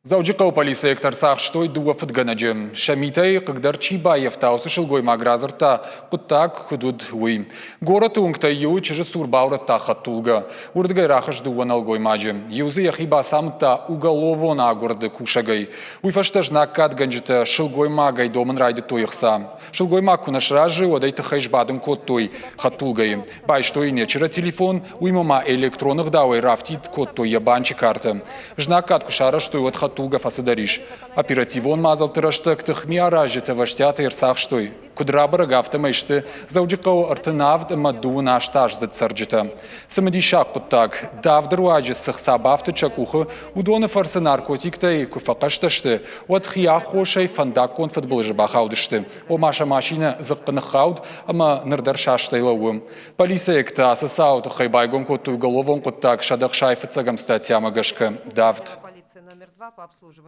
Зауджилау полиция тарсах штой дуа фатганаджем. Шамитай, когда Чибаев таусы шелгой магразарта, куттак худуд уи. Город унгта ю чеже сурбаура тахатулга. Урдгай рахаш дуа налгой маджем. Юзы яхиба самта уголовона города кушагай. Уйфаштаж накат ганджета шелгой магай домен райде тоихса. Шелгой маг кунаш ражи одай тахайш баден кот той хатулгай. Бай штой нечера телефон, уймама электронных дауай рафтит кот той ябанчи карта. Жнакат кушара штой от хатулга фасадариш. Оперативон мазал тыраштык тыхми аражи ваштят ирсах штой. Кудрабара гафта мешты зауджилау артынавд маду наш таж зацарджита. Самадишак куттак давдруаджи сахсабафта чакуха удоны фарсы наркотиктай куфакашташты. От хияхошай фандакон футболжи бахаудышты. О маша машина запанахауд, ама нырдаршаштайлауым. Полиция экта асасаут хайбайгон коту головон куттак шадах шайфыцагам статьяма гашка. Давд. Полиция номер 2 по обслуживанию.